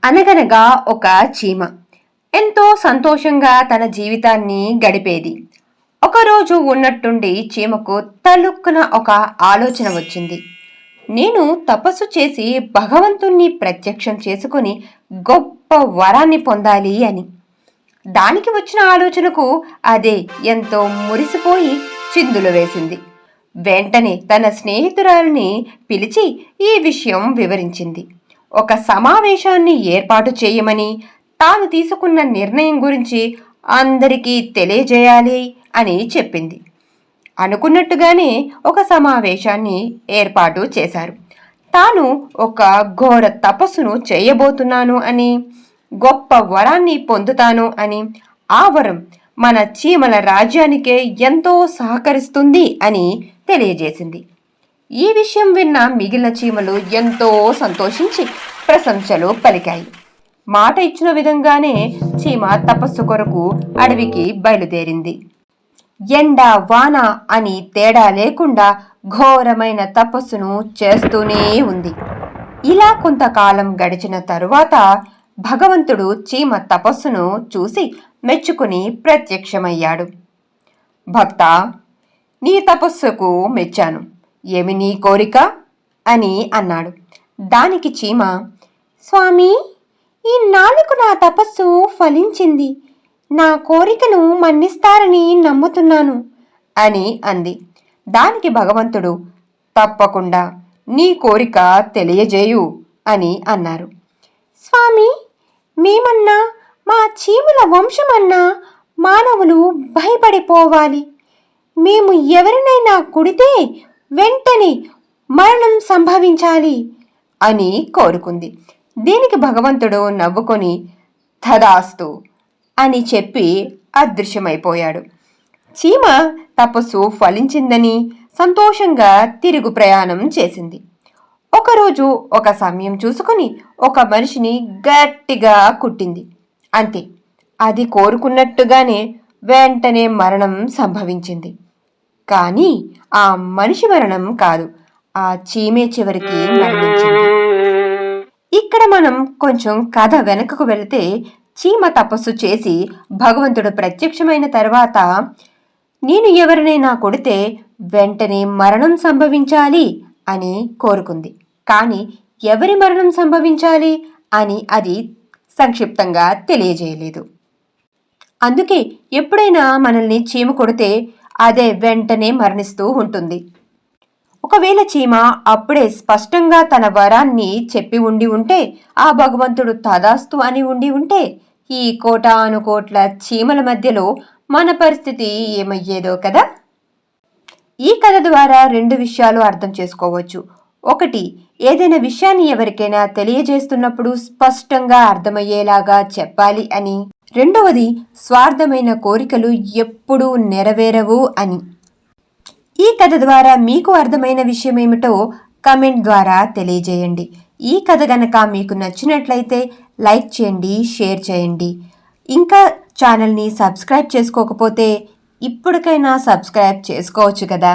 అనగనగా ఒక చీమ ఎంతో సంతోషంగా తన జీవితాన్ని గడిపేది. ఒకరోజు ఉన్నట్టుండి చీమకు తలుక్కున ఒక ఆలోచన వచ్చింది. నేను తపస్సు చేసి భగవంతుణ్ణి ప్రత్యక్షం చేసుకుని గొప్ప వరాన్ని పొందాలి అని. దానికి వచ్చిన ఆలోచనకు అదే ఎంతో మురిసిపోయి చిందులు వేసింది. వెంటనే తన స్నేహితురాలిని పిలిచి ఈ విషయం వివరించింది. ఒక సమావేశాన్ని ఏర్పాటు చేయమని, తాను తీసుకున్న నిర్ణయం గురించి అందరికీ తెలియజేయాలి అని చెప్పింది. అనుకున్నట్టుగానే ఒక సమావేశాన్ని ఏర్పాటు చేశారు. తాను ఒక ఘోర తపస్సును చేయబోతున్నాను అని, గొప్ప వరాన్ని పొందుతాను అని, ఆ వరం మన చీమల రాజ్యానికే ఎంతో సహకరిస్తుంది అని తెలియజేసింది. ఈ విషయం విన్న మిగిలిన చీమలు ఎంతో సంతోషించి ప్రశంసలు పలికాయి. మాట ఇచ్చిన విధంగానే చీమ తపస్సు కొరకు అడవికి బయలుదేరింది. ఎండ వాన అని తేడా లేకుండా ఘోరమైన తపస్సును చేస్తూనే ఉంది. ఇలా కొంతకాలం గడిచిన తరువాత భగవంతుడు చీమ తపస్సును చూసి మెచ్చుకుని ప్రత్యక్షమయ్యాడు. భక్తా, నీ తపస్సుకు మెచ్చాను. ఏమి నీ కోరిక అని అన్నాడు. దానికి చీమ, స్వామి, ఈ నాలుగు నా తపస్సు ఫలించింది. నా కోరికను మన్నిస్తారని నమ్ముతున్నాను అని అంది. దానికి భగవంతుడు, తప్పకుండా నీ కోరిక తెలియజేయు అని అన్నారు. స్వామి, మేమన్నా మా చీమల వంశమన్నా మానవులు భయపడిపోవాలి. మేము ఎవరినైనా కుడితే వెంటనే మరణం సంభవించాలి అని కోరుకుంది. దీనికి భగవంతుడు నవ్వుకొని తదాస్తు అని చెప్పి అదృశ్యమైపోయాడు. చీమ తపస్సు ఫలించిందని సంతోషంగా తిరుగు ప్రయాణం చేసింది. ఒకరోజు ఒక సమయం చూసుకుని ఒక మనిషిని గట్టిగా కుట్టింది. అంతే, అది కోరుకున్నట్టుగానే వెంటనే మరణం సంభవించింది. కానీ ఆ మనిషి మరణం కాదు, ఆ చీమే చివరికి మరణించింది. ఇక్కడ మనం కొంచెం కథ వెనుకకు వెళితే, చీమ తపస్సు చేసి భగవంతుడు ప్రత్యక్షమైన తర్వాత నేను ఎవరినైనా కొడితే వెంటనే మరణం సంభవించాలి అని కోరుకుంది. కానీ ఎవరి మరణం సంభవించాలి అని అది సంక్షిప్తంగా తెలియజేయలేదు. అందుకే ఎప్పుడైనా మనల్ని చీమ కొడితే అదే వెంటనే మరణిస్తూ ఉంటుంది. ఒకవేళ చీమ అప్పుడే స్పష్టంగా తన వరాన్ని చెప్పి ఉండి ఉంటే, ఆ భగవంతుడు తదాస్తు అని ఉండి ఉంటే, ఈ కోటానుకోట్ల చీమల మధ్యలో మన పరిస్థితి ఏమయ్యేదో కదా. ఈ కథ ద్వారా రెండు విషయాలు అర్థం చేసుకోవచ్చు. ఒకటి, ఏదైనా విషయాన్ని ఎవరికైనా తెలియజేస్తున్నప్పుడు స్పష్టంగా అర్థమయ్యేలాగా చెప్పాలి అని. రెండవది, స్వార్థమైన కోరికలు ఎప్పుడూ నెరవేరవు అని. ఈ కథ ద్వారా మీకు అర్థమైన విషయం ఏమిటో కమెంట్ ద్వారా తెలియజేయండి. ఈ కథ గనక మీకు నచ్చినట్లయితే లైక్ చేయండి, షేర్ చేయండి. ఇంకా ఛానల్ని సబ్స్క్రైబ్ చేసుకోకపోతే ఇప్పటికైనా సబ్స్క్రైబ్ చేసుకోవచ్చు కదా.